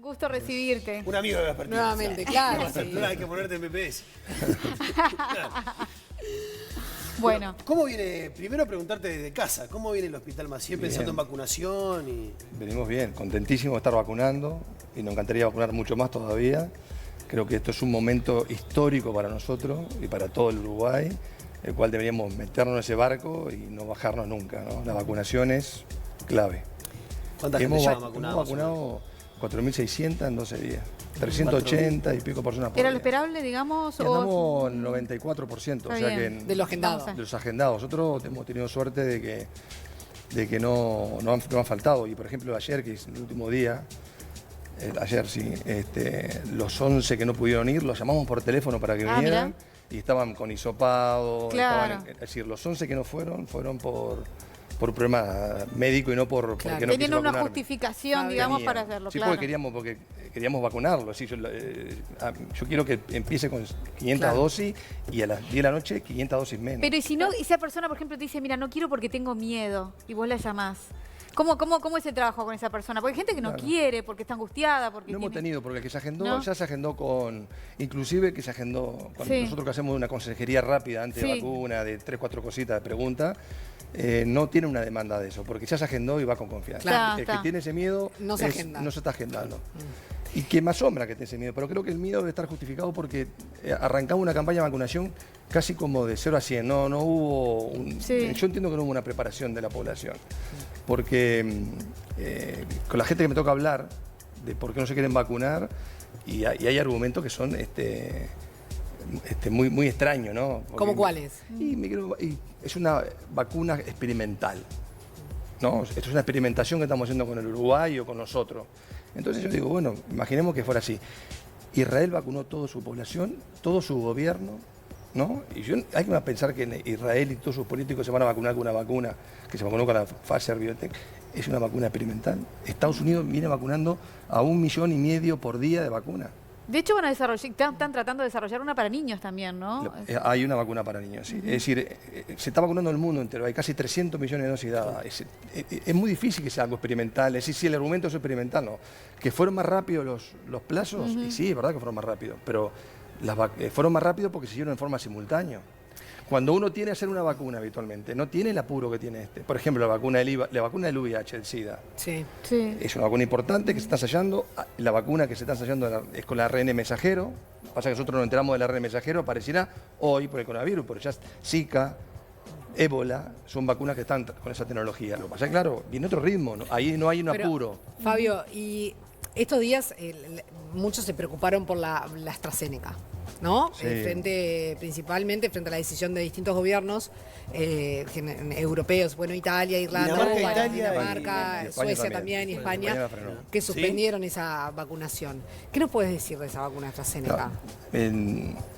Gusto recibirte. Un amigo de Vespertino. Nuevamente, claro. Sí. Sí. Hay que ponerte en PPS. Bueno. ¿Cómo viene? Primero preguntarte desde casa, ¿cómo viene el Hospital Macié pensando en vacunación? Venimos bien, contentísimos de estar vacunando y nos encantaría vacunar mucho más todavía. Creo que esto es un momento histórico para nosotros y para todo el Uruguay, el cual deberíamos meternos en ese barco y no bajarnos nunca, ¿no? La vacunación es clave. ¿Cuánta gente ya vacunada? Hemos vacunado 4.600 en 12 días. 380 y pico personas por ¿Era día. lo esperable, digamos? Y andamos en 94%, Está o sea que bien. De lo agendado. de los agendados. Nosotros hemos tenido suerte de que no han faltado. Y por ejemplo ayer, que es el último día, ayer sí, los 11 que no pudieron ir, los llamamos por teléfono para que vinieran. Mirá. Y estaban con hisopado. Claro. Es decir, los 11 que no fueron por problema médico y no porque no Tenían quise una vacunarme. justificación, digamos, para hacerlo, Sí, claro. porque queríamos vacunarlo. Sí, yo quiero que empiece con 500 Claro. dosis y a las 10 de la noche 500 dosis menos. Pero y si no, esa persona, por ejemplo, te dice, mira, no quiero porque tengo miedo, y vos la llamás. ¿Cómo es el trabajo con esa persona? Porque hay gente que no quiere, porque está angustiada, porque No hemos tenido, porque el que se agendó, ¿No? ya se agendó con... Inclusive que se agendó, cuando Sí. nosotros que hacemos una consejería rápida antes de Sí. vacuna, de 3, 4 cositas de pregunta, no tiene una demanda de eso, porque ya se agendó y va con confianza. Claro. El Está. que tiene ese miedo No se agenda. no se está agendando. Y que me asombra que tenga ese miedo, pero creo que el miedo debe estar justificado porque arrancamos una campaña de vacunación casi como de 0 a 100. No hubo... Sí. Yo entiendo que no hubo una preparación de la población, porque con la gente que me toca hablar de por qué no se quieren vacunar, y hay argumentos que son muy extraños, ¿no? Porque- ¿Cómo cuáles? y es una vacuna experimental, ¿no? Esto es una experimentación que estamos haciendo con el Uruguay o con nosotros. Entonces yo digo, bueno, imaginemos que fuera así. Israel vacunó toda su población, todo su gobierno, ¿no? Y hay que pensar que en Israel y todos sus políticos se van a vacunar con una vacuna que se vacunó con la Pfizer BioNTech. Es una vacuna experimental. Estados Unidos viene vacunando a 1,5 millones por día de vacuna. De hecho, van a desarrollar, están tratando de desarrollar una para niños también, ¿no? Hay una vacuna para niños, sí. Es decir, se está vacunando el mundo entero, hay casi 300 millones de dosis dadas. Es muy difícil que sea algo experimental, es decir, si el argumento es experimental, no. Que fueron más rápidos los plazos, y sí, es verdad que fueron más rápidos, pero fueron más rápidos porque se hicieron en forma simultánea. Cuando uno tiene que hacer una vacuna habitualmente, no tiene el apuro que tiene este. Por ejemplo, la vacuna del VIH, el SIDA. Sí. Sí. Es una vacuna importante que se está ensayando. La vacuna que se está ensayando es con la ARN mensajero. Pasa que nosotros nos enteramos del ARN mensajero, aparecerá hoy por el coronavirus, pero ya Zika, ébola, son vacunas que están con esa tecnología. Lo que pasa es que, claro, viene otro ritmo, ¿no? Ahí no hay un Pero, apuro. Fabio, y estos días muchos se preocuparon por la AstraZeneca, ¿no? Sí. Principalmente frente a la decisión de distintos gobiernos europeos, bueno, Italia, Irlanda, Dinamarca, y España Suecia también y España, la frenó. que suspendieron esa vacunación. ¿Qué nos puedes decir de esa vacuna AstraZeneca?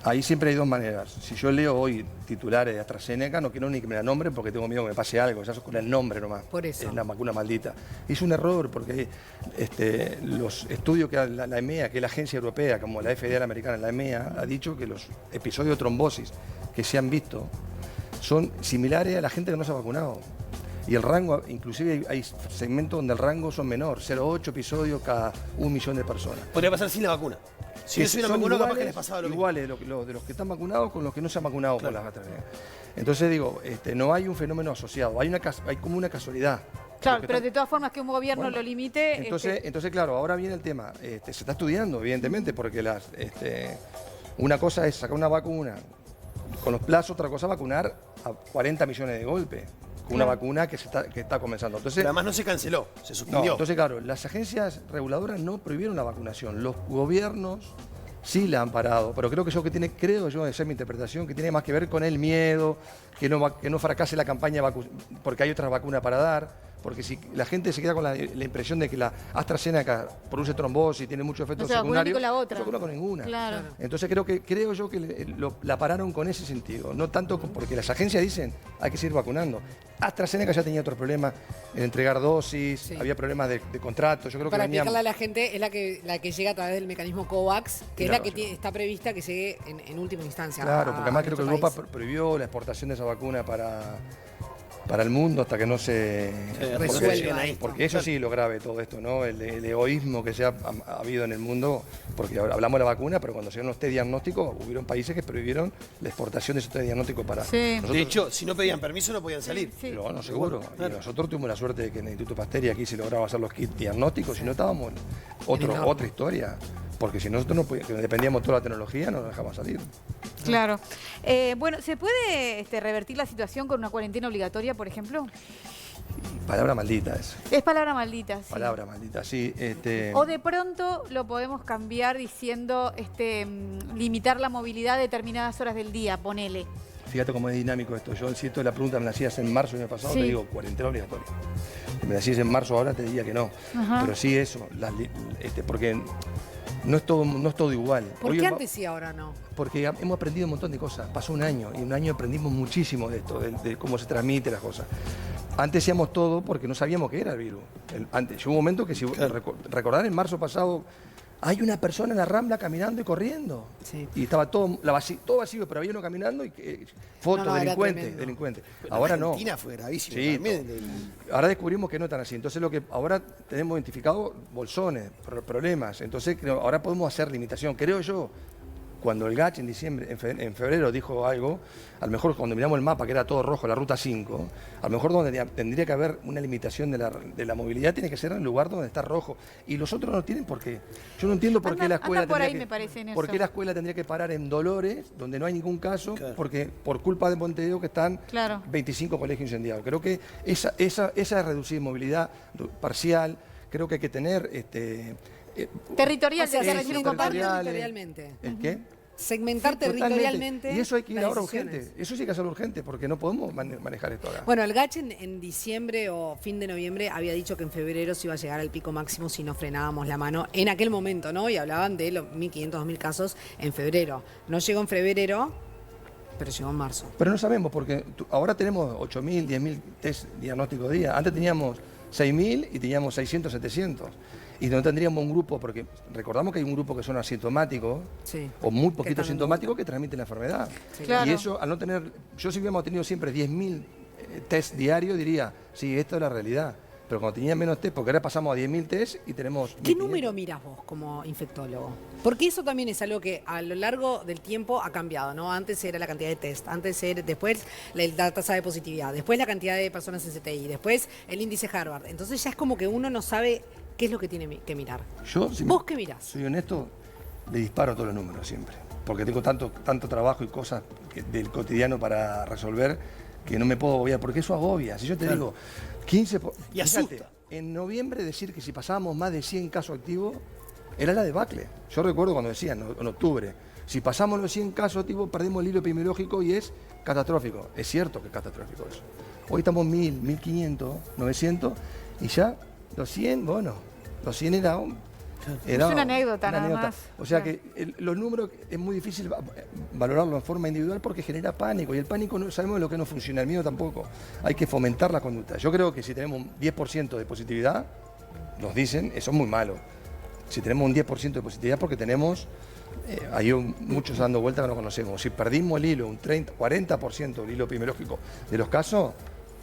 Ahí siempre hay dos maneras. Si yo leo hoy titulares de AstraZeneca, no quiero ni que me la nombren porque tengo miedo que me pase algo, ya con el nombre nomás. Por eso. Es la vacuna maldita. Es un error porque los estudios que la EMEA, que es la agencia europea, como la FDA americana, la EMEA, ha dicho que los episodios de trombosis que se han visto son similares a la gente que no se ha vacunado. Y el rango, inclusive hay segmentos donde el rango son menor, 0,8 episodios cada 1 millón de personas. Podría pasar sin la vacuna. Si no se hubiera Son vacunado, capaz que les pasaba lo mismo. iguales de los que están vacunados con los que no se han vacunado con las AstraZeneca. Entonces digo, no hay un fenómeno asociado, hay como una casualidad. Claro, Lo que pero está- de todas formas que un gobierno Bueno, lo limite... Entonces, claro, ahora viene el tema. Se está estudiando, evidentemente, porque una cosa es sacar una vacuna con los plazos, otra cosa es vacunar a 40 millones de golpe. Con una vacuna que está comenzando. Entonces, Pero además no se canceló, se no, suspendió. entonces, claro, las agencias reguladoras no prohibieron la vacunación. Los gobiernos sí la han parado. Pero creo yo, esa es mi interpretación, que tiene más que ver con el miedo, que no fracase la campaña porque hay otras vacunas para dar. Porque si la gente se queda con la impresión de que la AstraZeneca produce trombosis, tiene muchos efectos No se vacuna ni secundarios, con la otra. no se vacuna con ninguna. Claro. Entonces creo yo que la pararon con ese sentido, no tanto porque las agencias dicen hay que seguir vacunando. AstraZeneca ya tenía otros problemas en entregar dosis, Sí. había problemas de contrato, yo creo Para que venían... explicarle a la gente, es la que llega a través del mecanismo COVAX, que Claro, es la que sí. está prevista que llegue en última instancia. Claro, porque además creo que nuestro Europa país. prohibió la exportación de esa vacuna para el mundo hasta que no se resuelva porque, esto. porque eso sí lo grave todo esto, ¿no? El egoísmo que ha habido en el mundo, porque hablamos de la vacuna, pero cuando se dieron los test diagnósticos, hubieron países que prohibieron la exportación de esos test diagnósticos para... Sí. Nosotros, De hecho, si no pedían permiso no podían salir. Sí. pero bueno, seguro. Claro. Y nosotros tuvimos la suerte de que en el Instituto Pasteur y aquí se lograba hacer los kits diagnósticos y no estábamos en otra historia. Porque si nosotros no dependíamos de toda la tecnología, no nos dejamos salir. Claro. Bueno, ¿se puede revertir la situación con una cuarentena obligatoria, por ejemplo? Palabra maldita es. Es palabra maldita, sí. Palabra maldita, sí. O de pronto lo podemos cambiar diciendo limitar la movilidad a determinadas horas del día, ponele. Fíjate cómo es dinámico esto. Yo, si esto de la pregunta me la hacías en marzo del año pasado, Sí. te digo cuarentena obligatoria. Si me la hacías en marzo ahora, te diría que no. Ajá. Pero sí eso, porque no es todo igual. ¿Por Hoy qué es antes sí, ahora no? Porque hemos aprendido un montón de cosas. Pasó un año y en un año aprendimos muchísimo de esto, de cómo se transmite las cosas. Antes hacíamos todo porque no sabíamos qué era el virus. Llegó un momento que, si recordar, en marzo pasado, hay una persona en la Rambla caminando y corriendo. Sí. Y estaba todo vacío, pero había uno caminando y fotos, No, era delincuentes. tremendo. Ahora en no. Argentina fue gravísimo Sí, también. ahora descubrimos que no están así. Entonces lo que ahora tenemos identificado bolsones, problemas. Entonces ahora podemos hacer limitación. Creo yo, cuando el GACH en febrero dijo algo, a lo mejor cuando miramos el mapa, que era todo rojo, la ruta 5, a lo mejor donde tendría que haber una limitación de la movilidad tiene que ser en el lugar donde está rojo. Y los otros no tienen por qué. Yo no entiendo por qué la escuela por ahí, tendría me parece, en por eso. qué la escuela tendría que parar en Dolores, donde no hay ningún caso, Claro. porque por culpa de Montevideo que están Claro. 25 colegios incendiados. Creo que esa es reducir movilidad parcial. Creo que hay que tener Territorial, O sea, decía se recién un segmentar compañero. territorialmente. ¿el qué? Segmentar Sí, totalmente. territorialmente. Y eso hay que ir las ahora decisiones. urgente. Eso sí hay que hacerlo urgente, porque no podemos manejar esto ahora. Bueno, el GACH en diciembre o fin de noviembre había dicho que en febrero se iba a llegar al pico máximo si no frenábamos la mano en aquel momento, ¿no? Y hablaban de los 1.500, 2.000 casos en febrero. No llegó en febrero, pero llegó en marzo. Pero no sabemos, porque ahora tenemos 8.000, 10.000 test diagnósticos día. Antes teníamos 6.000 y teníamos 600, 700. Y no tendríamos un grupo, porque recordamos que hay un grupo que son asintomáticos, Sí. o muy Que poquito están dando asintomáticos, que transmiten la enfermedad. Sí. Claro. Y eso, al no tener, yo si hubiéramos tenido siempre 10.000 test diarios, diría, sí, esto es la realidad. Pero cuando tenía menos test, porque ahora pasamos a 10.000 test y tenemos... ¿Qué 1.500. número miras vos como infectólogo? Porque eso también es algo que a lo largo del tiempo ha cambiado, ¿no? Antes era la cantidad de test, después la tasa de positividad, después la cantidad de personas en CTI, después el índice Harvard. Entonces ya es como que uno no sabe qué es lo que tiene que mirar. Yo, si ¿Vos qué mirás? soy honesto, le disparo todos los números siempre. Porque tengo tanto trabajo y cosas del cotidiano para resolver que no me puedo agobiar. Porque eso agobia. Si yo te digo 15... Y Fíjate, asusta. en noviembre decir que si pasábamos más de 100 casos activos, era la debacle. Yo recuerdo cuando decían en octubre, si pasamos los 100 casos activos, perdemos el hilo epidemiológico y es catastrófico. Es cierto que es catastrófico eso. Hoy estamos 1.000, 1.500, 900 y ya los 100, bueno, los 100 era una anécdota nada más. O sea que los números es muy difícil valorarlo en forma individual porque genera pánico y el pánico no sabemos lo que no funciona, el miedo tampoco. Hay que fomentar la conducta. Yo creo que si tenemos un 10% de positividad, nos dicen, eso es muy malo. Si tenemos un 10% de positividad porque tenemos, hay muchos dando vueltas que no conocemos. Si perdimos el hilo, un 30, 40% del hilo epidemiológico de los casos,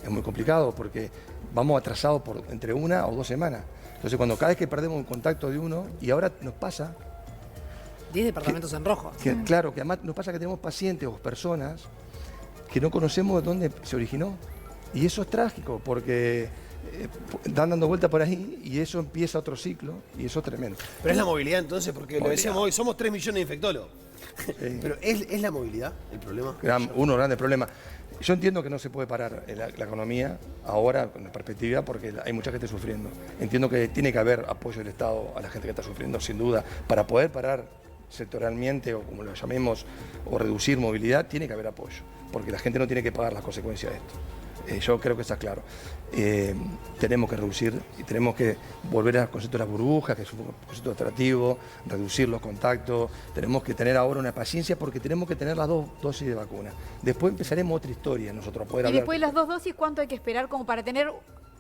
es muy complicado porque vamos atrasados por entre 1 o 2 semanas. Entonces, cada vez que perdemos un contacto de uno, y ahora nos pasa, 10 departamentos en rojo. claro, que además nos pasa que tenemos pacientes o personas que no conocemos de dónde se originó. Y eso es trágico porque están dando vueltas por ahí y eso empieza otro ciclo y eso es tremendo. Pero es la movilidad entonces, porque lo Movilidad. decíamos hoy, somos 3 millones de infectólogos. Sí. Pero ¿es la movilidad el problema? Uno grande problema. Yo entiendo que no se puede parar la economía ahora con la perspectiva porque hay mucha gente sufriendo. Entiendo que tiene que haber apoyo del Estado a la gente que está sufriendo, sin duda. Para poder parar sectorialmente o como lo llamemos, o reducir movilidad, tiene que haber apoyo, porque la gente no tiene que pagar las consecuencias de esto. Yo creo que está claro. Tenemos que reducir y tenemos que volver al concepto de las burbujas, que es un concepto atractivo, reducir los contactos. Tenemos que tener ahora una paciencia porque tenemos que tener las 2 dosis de vacuna. Después empezaremos otra historia nosotros a poder Y hablar. después de las 2 dosis, ¿cuánto hay que esperar como para tener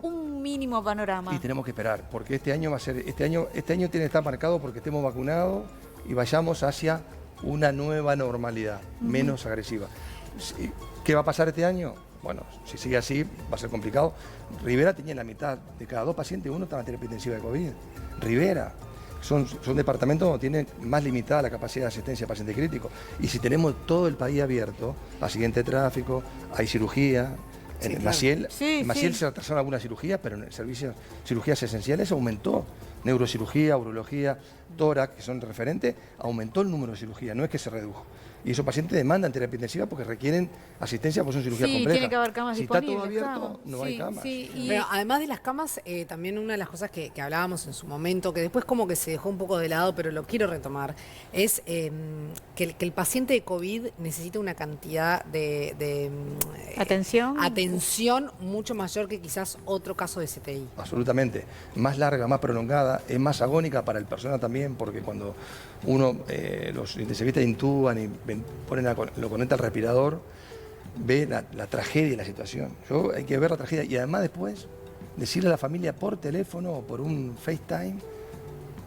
un mínimo panorama? Y tenemos que esperar, porque este año va a ser, este año tiene que estar marcado porque estemos vacunados y vayamos hacia una nueva normalidad, menos agresiva. ¿Qué va a pasar este año? bueno, si sigue así va a ser complicado. Rivera tenía la mitad, de cada 2 pacientes, uno estaba en terapia intensiva de COVID. Rivera. Son departamentos donde tienen más limitada la capacidad de asistencia a paciente crítico. Y si tenemos todo el país abierto, accidente de tráfico, hay cirugía. En el Maciel, se retrasaron algunas cirugías, pero en el servicio de cirugías esenciales aumentó. Neurocirugía, urología, tórax, que son referentes, aumentó el número de cirugías, no es que se redujo. Y esos pacientes demandan terapia intensiva porque requieren asistencia porque son cirugías complejas. Tiene que haber camas si está todo disponibles, abierto, no hay camas. Pero además de las camas, también una de las cosas que hablábamos en su momento, que después como que se dejó un poco de lado, pero lo quiero retomar, es que el paciente de COVID necesita una cantidad de atención mucho mayor que quizás otro caso de CTI. Absolutamente. Más larga, más prolongada, es más agónica para el personal también, porque cuando los intensivistas intuban y lo conecta al respirador, ve la tragedia de la situación. Hay que ver la tragedia y además después decirle a la familia por teléfono o por un FaceTime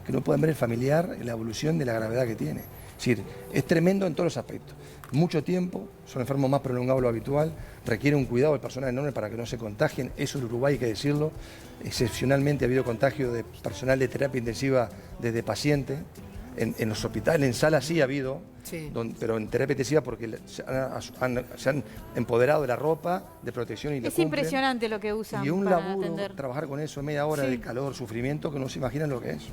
que no pueden ver el familiar en la evolución de la gravedad que tiene. Es decir, es tremendo en todos los aspectos. Mucho tiempo, son enfermos más prolongados de lo habitual, requiere un cuidado del personal enorme para que no se contagien. Eso en Uruguay hay que decirlo. Excepcionalmente ha habido contagio de personal de terapia intensiva desde pacientes. En los hospitales, en salas sí ha habido, pero en terapia intensiva porque se han empoderado de la ropa, de protección y es impresionante lo que usan y un para laburo, atender. Trabajar con eso, media hora de calor, sufrimiento, que no se imaginan lo que es.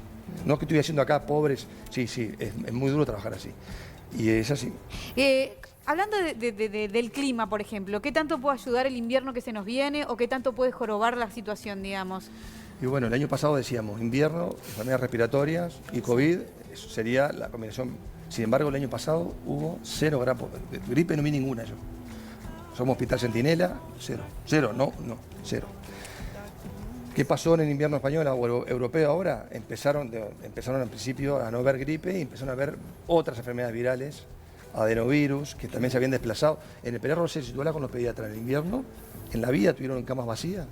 No es que estoy haciendo acá pobres, es muy duro trabajar así. Y es así. Hablando del clima, por ejemplo, ¿qué tanto puede ayudar el invierno que se nos viene o qué tanto puede jorobar la situación, digamos? Y bueno, el año pasado decíamos invierno, enfermedades respiratorias y COVID, eso sería la combinación. Sin embargo, el año pasado hubo 0 gramos de gripe, no vi ninguna yo. Somos Hospital Centinela, 0. 0, no, 0. ¿Qué pasó en el invierno español o europeo ahora? Empezaron al principio a no ver gripe y empezaron a ver otras enfermedades virales, adenovirus, que también se habían desplazado. En el Peralta se situó con los pediatras en el invierno, en la vida tuvieron camas vacías.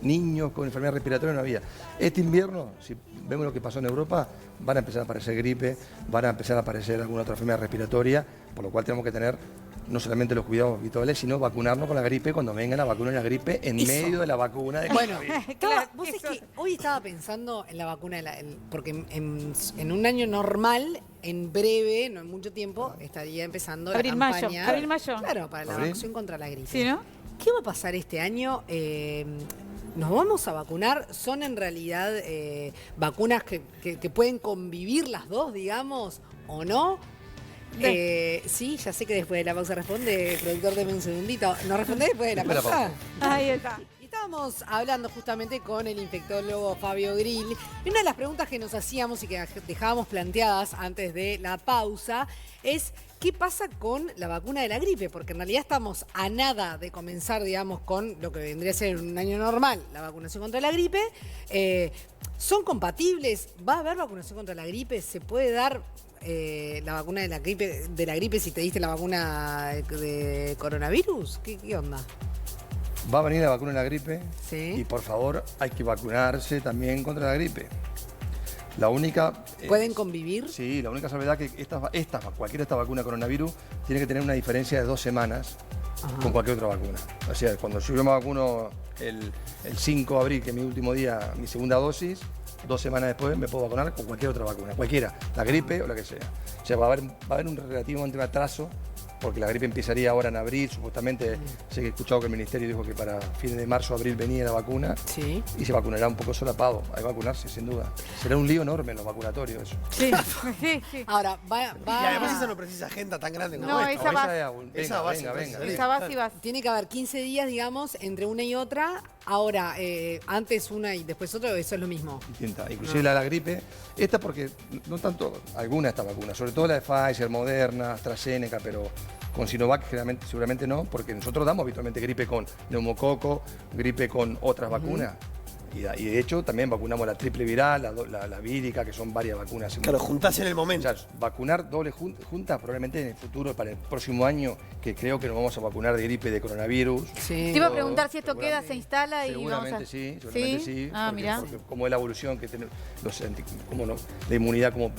Niños con enfermedad respiratoria no había. Este invierno, si vemos lo que pasó en Europa, van a empezar a aparecer gripe, van a empezar a aparecer alguna otra enfermedad respiratoria, por lo cual tenemos que tener no solamente los cuidados habituales, sino vacunarnos con la gripe cuando venga la vacuna de la gripe en medio de la vacuna de COVID. Claro, vos es que hoy estaba pensando en la vacuna, porque en un año normal, en breve, no en mucho tiempo, estaría empezando la campaña. Abril-mayo. Claro, para la vacunación contra la gripe. ¿Sí, no? ¿Qué va a pasar este año? ¿Nos vamos a vacunar? ¿Son en realidad vacunas que pueden convivir las dos, digamos, o no? Sí, ya sé que después de la pausa responde. Productor, deme un segundito. ¿No responde después de la pausa? Ahí está. Estábamos hablando justamente con el infectólogo Fabio Grill. Y una de las preguntas que nos hacíamos y que dejábamos planteadas antes de la pausa es ¿qué pasa con la vacuna de la gripe? Porque en realidad estamos a nada de comenzar, digamos, con lo que vendría a ser un año normal, la vacunación contra la gripe. ¿Son compatibles? ¿Va a haber vacunación contra la gripe? ¿Se puede dar la vacuna de la gripe si te diste la vacuna de coronavirus? ¿Qué onda? Va a venir la vacuna de la gripe y por favor hay que vacunarse también contra la gripe. La única... ¿Pueden convivir? Sí, la única salvedad que cualquiera de esta vacuna coronavirus tiene que tener una diferencia de 2 semanas con cualquier otra vacuna. O sea, cuando yo me vacuno el 5 de abril, que es mi último día, mi segunda dosis, 2 semanas después me puedo vacunar con cualquier otra vacuna, cualquiera, la gripe o la que sea. O sea, va a haber un relativamente atraso, porque la gripe empezaría ahora en abril, supuestamente. Sé que he escuchado que el Ministerio dijo que para fines de marzo o abril venía la vacuna y se vacunará un poco solapado. Hay que vacunarse, sin duda. Será un lío enorme en los vacunatorios eso. Sí. Ahora, Y además esa no precisa agenda tan grande como esta. esa va. Venga. Esa va y vas. Tiene que haber 15 días, digamos, entre una y otra. Ahora, antes una y después otra, eso es lo mismo. Inclusive la gripe, esta porque, no tanto, alguna de estas vacunas, sobre todo la de Pfizer, Moderna, AstraZeneca, pero con Sinovac seguramente no, porque nosotros damos habitualmente gripe con neumococo, gripe con otras vacunas. Y de hecho también vacunamos la triple viral, la vírica, que son varias vacunas. Claro, juntás en el momento. O sea, vacunar doble junta probablemente en el futuro, para el próximo año, que creo que nos vamos a vacunar de gripe, de coronavirus. Sí. Te iba a preguntar si esto queda, se instala y vamos a... Seguramente sí. Ah, mirá. Porque como es la evolución que tenemos, la inmunidad como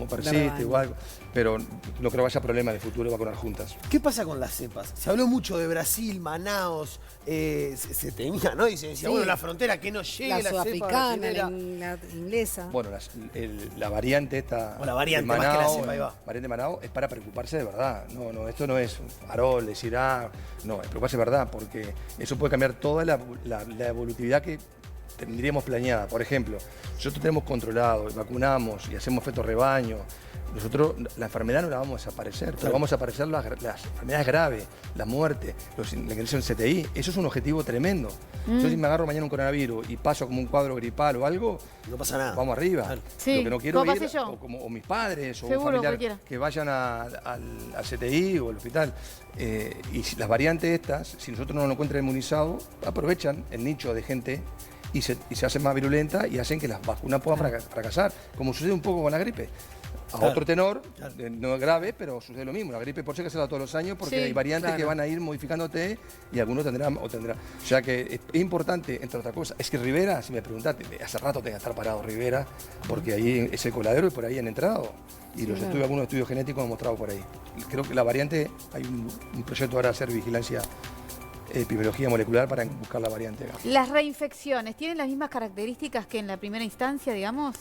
persiste o algo. Pero no creo que haya problema de futuro de vacunar juntas. ¿Qué pasa con las cepas? Se habló mucho de Brasil, Manaos, se temía, ¿no? Y se decía, Sí. bueno, la frontera, que no llegue La la cepa sudafricana, brasilera. la inglesa. Bueno, la variante esta... O la variante, de más que la Manaos, cepa, ahí va. variante de Manaos es para preocuparse de verdad. No, esto no es farol, decir, no, es preocuparse de verdad, porque eso puede cambiar toda la evolutividad que tendríamos planeada. Por ejemplo, nosotros tenemos controlado, vacunamos y hacemos efecto rebaño. Nosotros la enfermedad no la vamos a desaparecer, pero vamos a aparecer las enfermedades graves, la muerte, la ingreso en CTI. Eso es un objetivo tremendo. Yo si me agarro mañana un coronavirus y paso como un cuadro gripal o algo, No pasa nada. vamos arriba. Claro. Sí, Lo que no quiero como ir, pasé yo. o mis padres, o Seguro, un familiar cualquiera. que vayan al CTI o al hospital. Y si las variantes estas, si nosotros no nos encuentran inmunizados, aprovechan el nicho de gente y se hacen más virulentas y hacen que las vacunas puedan fracasar, como sucede un poco con la gripe. A Claro. otro tenor, no es grave, pero sucede lo mismo. La gripe por si hay que hacerla todos los años porque Sí, hay variantes claro. que van a ir modificándote y algunos tendrán o tendrán. O sea que es importante, entre otras cosas, es que Rivera, si me preguntaste, hace rato tenga que estar parado Rivera, porque ahí es el coladero y por ahí han entrado. Y algunos estudios genéticos han mostrado por ahí. Creo que la variante, hay un proyecto ahora de hacer vigilancia, epidemiología molecular para buscar la variante. ¿Las reinfecciones tienen las mismas características que en la primera instancia, digamos?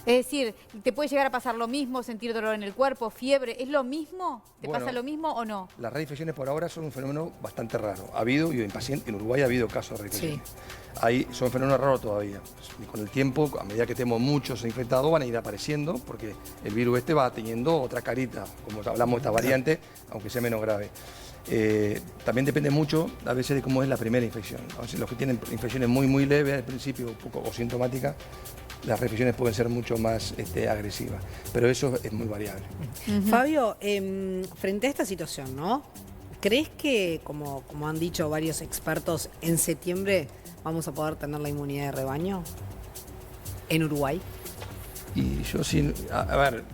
Es decir, ¿te puede llegar a pasar lo mismo, sentir dolor en el cuerpo, fiebre? ¿Es lo mismo? ¿Te Bueno, pasa lo mismo o no? Las reinfecciones por ahora son un fenómeno bastante raro. Ha habido, y en Uruguay ha habido casos de reinfecciones. Son fenómenos raros todavía. Y con el tiempo, a medida que tenemos muchos infectados, van a ir apareciendo, porque el virus este va teniendo otra carita, como hablamos de esta variante, aunque sea menos grave. También depende mucho a veces de cómo es la primera infección. O sea, los que tienen infecciones muy leves al principio, poco o sintomáticas, las reinfecciones pueden ser mucho más agresivas, pero eso es muy variable. Fabio, frente a esta situación, ¿no? ¿Crees que, como han dicho varios expertos, en septiembre vamos a poder tener la inmunidad de rebaño en Uruguay? Y yo sí, a ver,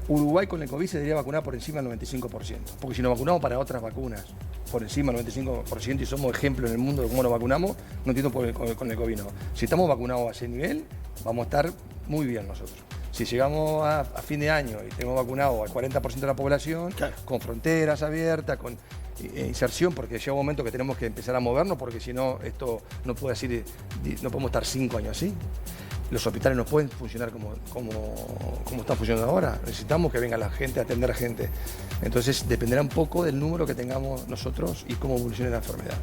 Uruguay con el COVID se debería vacunar por encima del 95%, porque si nos vacunamos para otras vacunas por encima del 95% y somos ejemplo en el mundo de cómo nos vacunamos, no entiendo con el COVID no. Si estamos vacunados a ese nivel, vamos a estar muy bien nosotros. Si llegamos a fin de año y tenemos vacunado al 40% de la población, Claro. con fronteras abiertas, con inserción, porque llega un momento que tenemos que empezar a movernos, porque si no, esto no puede decir, no podemos estar 5 años así. Los hospitales no pueden funcionar como están funcionando ahora. Necesitamos que venga la gente a atender a gente. Entonces dependerá un poco del número que tengamos nosotros y cómo evolucione la enfermedad.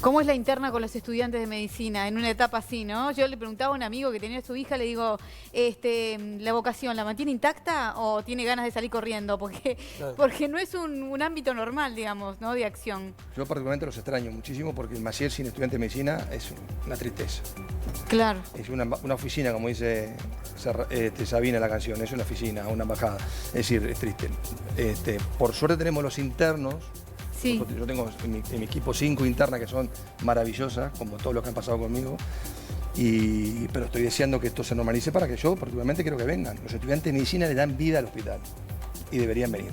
¿Cómo es la interna con los estudiantes de medicina en una etapa así, no? Yo le preguntaba a un amigo que tenía a su hija, le digo, ¿la vocación la mantiene intacta o tiene ganas de salir corriendo? Porque no es un ámbito normal, digamos, ¿no? De acción. Yo particularmente los extraño muchísimo porque el Maciel sin estudiante de medicina es una tristeza. Claro. Es una oficina, como dice Sabina en la canción, es una oficina, una embajada. Es decir, es triste. Por suerte tenemos los internos. Sí. Yo tengo en mi equipo 5 internas que son maravillosas, como todos los que han pasado conmigo. Pero estoy deseando que esto se normalice para que yo particularmente quiero que vengan. Los estudiantes de medicina le dan vida al hospital y deberían venir.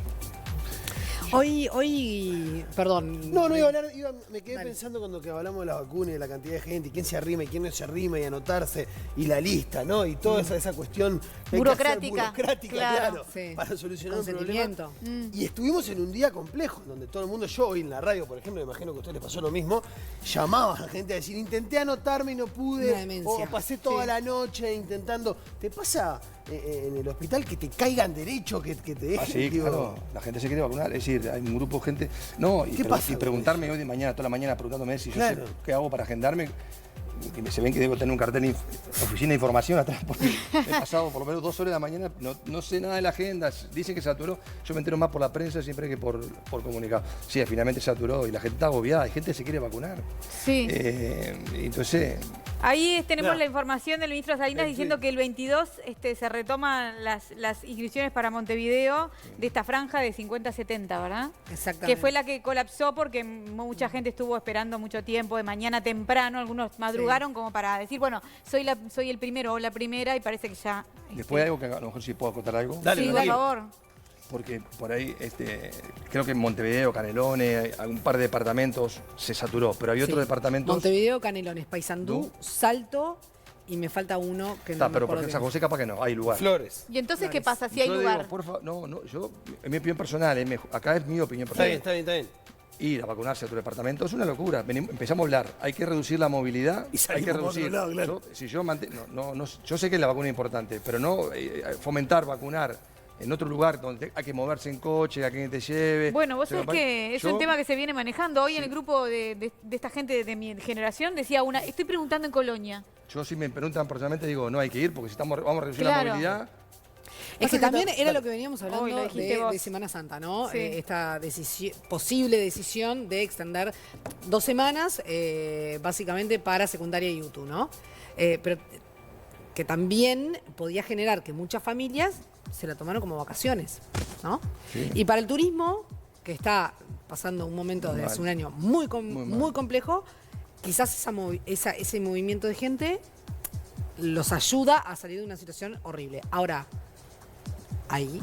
Perdón. No, iba a hablar, me quedé Dale. pensando cuando que hablamos de la vacuna y de la cantidad de gente, y quién se arrima y quién no se arrima y anotarse, y la lista, ¿no? Y toda esa cuestión que hay que hacer burocrática, claro. Sí. para solucionar un problema. Consentimiento. Y estuvimos en un día complejo, donde todo el mundo, yo hoy en la radio, por ejemplo, me imagino que a ustedes les pasó lo mismo, llamaba a la gente a decir, intenté anotarme y no Una pude, demencia. o pasé toda Sí. la noche intentando. ¿Te pasa en el hospital que te caigan derecho, que te dejen? Sí, digo, claro, la gente se quiere vacunar, es decir, hay un grupo de gente... No, ¿Qué pasa y con preguntarme hoy de mañana, toda la mañana, preguntándome si Claro. yo sé qué hago para agendarme, que se ven que debo tener un cartel de oficina de información atrás, porque he pasado por lo menos 2 horas de la mañana, no sé nada de la agenda, dicen que se saturó, yo me entero más por la prensa siempre que por comunicado. Sí, finalmente se saturó y la gente está agobiada, hay gente que se quiere vacunar. Sí. Entonces, Ahí tenemos Claro. la información del ministro Salinas diciendo que el 22 se retoman las inscripciones para Montevideo de esta franja de 50-70, ¿verdad? Exactamente. Que fue la que colapsó porque mucha gente estuvo esperando mucho tiempo, de mañana temprano, algunos madrugaron como para decir, bueno, soy el primero o la primera y parece que ya... Después hay algo que a lo mejor sí puedo acotar algo. Dale, sí, por dale. favor. Porque por ahí, creo que en Montevideo, Canelones, un par de departamentos se saturó, pero hay otros departamentos... Montevideo, Canelones, Paysandú, ¿No? Salto y me falta uno que no me pero acuerdo por San bien. José capaz que no, hay lugar. Flores. ¿Y entonces qué Flores. pasa si hay Yo lugar? digo, por favor, no, yo, es mi opinión personal, acá es mi opinión Está bien, personal. está bien, está bien. Ir a vacunarse a otro departamento es una locura. Empezamos a hablar, hay que reducir la movilidad, Y hay salimos que por otro reducir. lado, claro. Yo sé que la vacuna es importante, pero no fomentar vacunar en otro lugar donde hay que moverse en coche, a quien te lleve. Bueno, vos O sea, sabés que es un tema que se viene manejando. Hoy en el grupo de esta gente de mi generación decía estoy preguntando en Colonia. Yo si me preguntan personalmente digo, no hay que ir porque si vamos a reducir la Claro. movilidad. Es que Pasa que también ta- era lo que veníamos hablando Hoy lo dijiste vos. de Semana Santa, ¿no? Sí. Esta posible decisión de extender 2 semanas, básicamente para secundaria y UTU, ¿no? Pero que también podía generar que muchas familias se la tomaron como vacaciones, ¿no? Sí. Y para el turismo, que está pasando un momento Muy de mal. hace un año muy mal. complejo, quizás ese movimiento de gente los ayuda a salir de una situación horrible. Ahora, ahí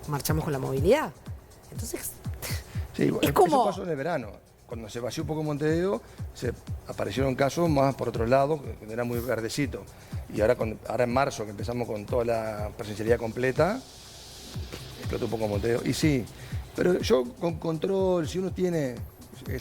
marchamos con la movilidad. Entonces, Sí, Es eso como- pasó en el verano. Cuando se vació un poco Montevideo, se aparecieron casos más por otro lado, que era muy verdecito. Y ahora en marzo, que empezamos con toda la presencialidad completa, explotó un poco Montevideo. Y sí, pero yo con control, si uno tiene...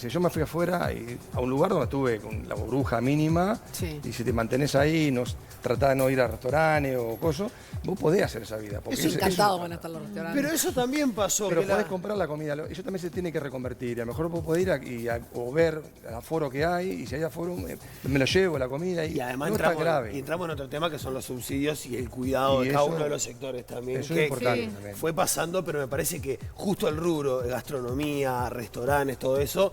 Yo me fui afuera y a un lugar donde estuve con la burbuja mínima, Sí. y si te mantenés ahí, tratás de no ir a restaurantes o cosas, vos podés hacer esa vida. porque estoy eso- encantado eso- van a estar los restaurantes. Pero eso también pasó. pero que podés comprar la comida, eso también se tiene que reconvertir. A lo mejor vos podés ir o ver el aforo que hay, y si hay aforo, me lo llevo, la comida, y, Y además no está entramos, grave. y entramos en otro tema que son los subsidios y el cuidado Y de cada eso- uno de los sectores también. Eso que es importante Sí. también. fue pasando, pero me parece que justo el rubro de gastronomía, restaurantes, todo eso,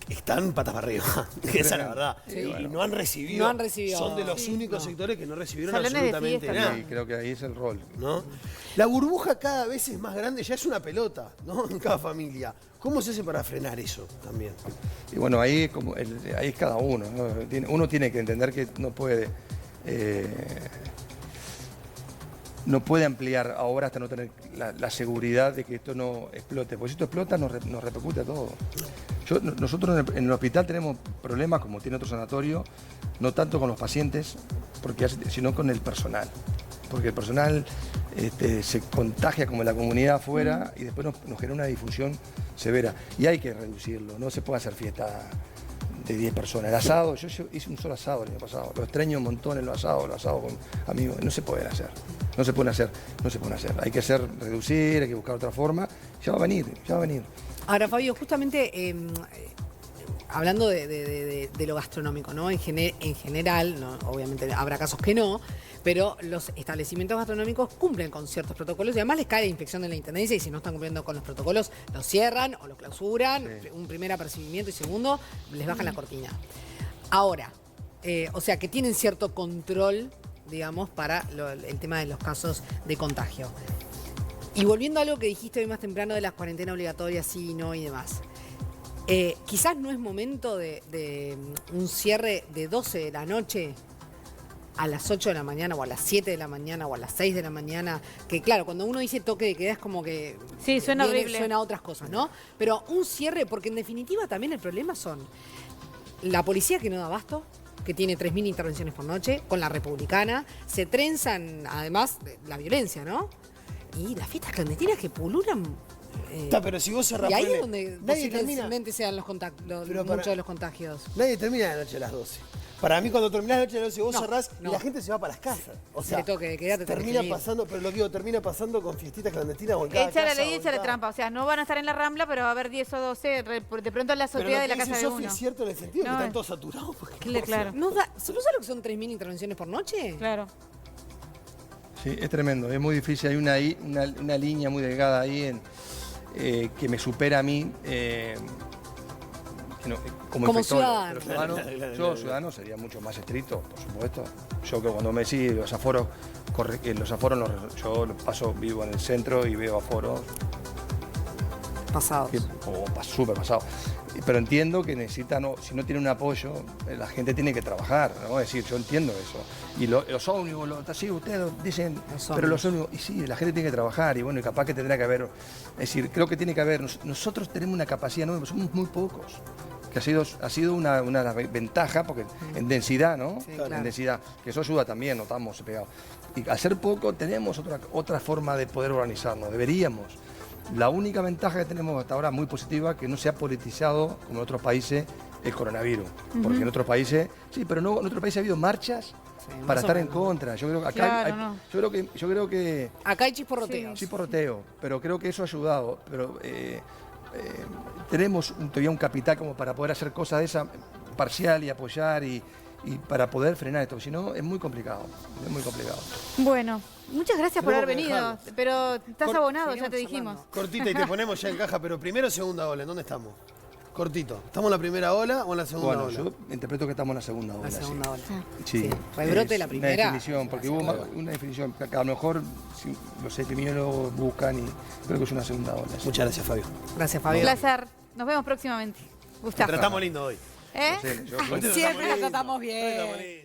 están patas para arriba. Esa es la verdad. Sí, y bueno. no han recibido. No han recibido. Son de los Sí, únicos no. sectores que no recibieron Salones de absolutamente fiesta, nada. Y creo que ahí es el rol. ¿No? La burbuja cada vez es más grande, ya es una pelota, ¿no? En cada familia. ¿Cómo se hace para frenar eso también? Y bueno, ahí, ahí es cada uno, ¿no? Uno tiene que entender que no puede ampliar ahora hasta no tener la seguridad de que esto no explote. Porque si esto explota, nos repercute a todo. Nosotros en el hospital tenemos problemas, como tiene otro sanatorio, no tanto con los pacientes, sino con el personal. Porque el personal se contagia como en la comunidad afuera y después nos genera una difusión severa. Y hay que reducirlo, no se puede hacer fiesta de 10 personas. El asado, yo hice un solo asado el año pasado, lo extraño un montón en los asados con amigos, no se pueden hacer. No se pueden hacer. Hay que reducir, hay que buscar otra forma. Ya va a venir. Ahora, Fabio, justamente hablando de lo gastronómico, ¿no? En general, ¿no? Obviamente habrá casos que no, pero los establecimientos gastronómicos cumplen con ciertos protocolos y además les cae la inspección de la Intendencia y si no están cumpliendo con los protocolos, los cierran o los clausuran, Sí. un primer apercibimiento y segundo, les bajan la cortina. Ahora, o sea que tienen cierto control, digamos, para el tema de los casos de contagio. Y volviendo a algo que dijiste hoy más temprano de las cuarentenas obligatorias, sí, no y demás. Quizás no es momento de un cierre de 12 de la noche a las 8 de la mañana o a las 7 de la mañana o a las 6 de la mañana, que claro, cuando uno dice toque de queda es como que Sí, suena horrible. suena a otras cosas, ¿no? Pero un cierre, porque en definitiva también el problema son la policía que no da abasto, que tiene 3.000 intervenciones por noche, con la republicana, se trenzan además la violencia, ¿no? Y las fiestas clandestinas que pululan. Está, pero si vos cerrás... Y ahí ponele, es donde nadie termina, posiblemente sean Pero muchos para- de los contagios. nadie termina la noche a las 12. Para mí, cuando terminás la noche a las 12, vos No, cerrás no. y la gente se va para las casas. O sea, El toque de queda te tenés termina que ir. pasando, pero lo que digo, termina pasando con fiestitas clandestinas o en cada Echa la casa, ley y o en echa la cada- trampa. O sea, no van a estar en la Rambla, pero va a haber 10 o 12 de pronto en la Pero azotea lo de la que casa dice de Sofi uno. es cierto en el sentido No, que están todos saturados. porque- Claro, ¿No sabes lo que son 3.000 intervenciones por noche? claro. Sí, es tremendo, es muy difícil. Hay una línea muy delgada ahí que me supera a mí, que como ciudadano. Pero yo ciudadano sería mucho más estricto, por supuesto. Yo que cuando me decís los aforos, yo los paso, vivo en el centro y veo aforos. Pasados. Súper pasados. Pero entiendo que necesitan, si no tienen un apoyo, la gente tiene que trabajar, ¿no? Es decir, yo entiendo eso. Y los ómnibus, sí, ustedes dicen, pero los ómnibus, y sí, la gente tiene que trabajar, y bueno, y capaz que tendrá que haber, es decir, creo que tiene que haber, nosotros tenemos una capacidad, no, somos muy pocos, que ha sido una ventaja, porque en densidad, ¿no? Sí, claro. En densidad, que eso ayuda también, no estamos pegados. Y al ser poco, tenemos otra forma de poder organizarnos, deberíamos. La única ventaja que tenemos hasta ahora muy positiva que no se ha politizado como en otros países el coronavirus. Porque en otros países, sí, pero no, en otros países ha habido marchas para estar en contra. Yo creo que acá yo creo que acá hay chisporroteo. Chisporroteo, pero creo que eso ha ayudado. Pero tenemos todavía un capital como para poder hacer cosas de esa parcial y apoyar y para poder frenar esto. Si no, es muy complicado. Es muy complicado. Bueno. Muchas gracias por haber venido, pero estás abonado, ya te dijimos. Cortita y te ponemos ya en caja, pero primero o segunda ola, ¿en dónde estamos? Cortito. ¿Estamos en la primera ola o en la segunda ola? Yo interpreto que estamos en la segunda ola. La segunda ola. Sí. Rebrote la primera. Una definición, porque hubo una definición que a lo mejor los epidemiólogos buscan y creo que es una segunda ola. Sí. Muchas gracias, Fabio. Gracias, Fabio. Un placer. Nos vemos próximamente. Gustavo. Te tratamos lindo hoy. ¿Eh? Siempre la tratamos bien.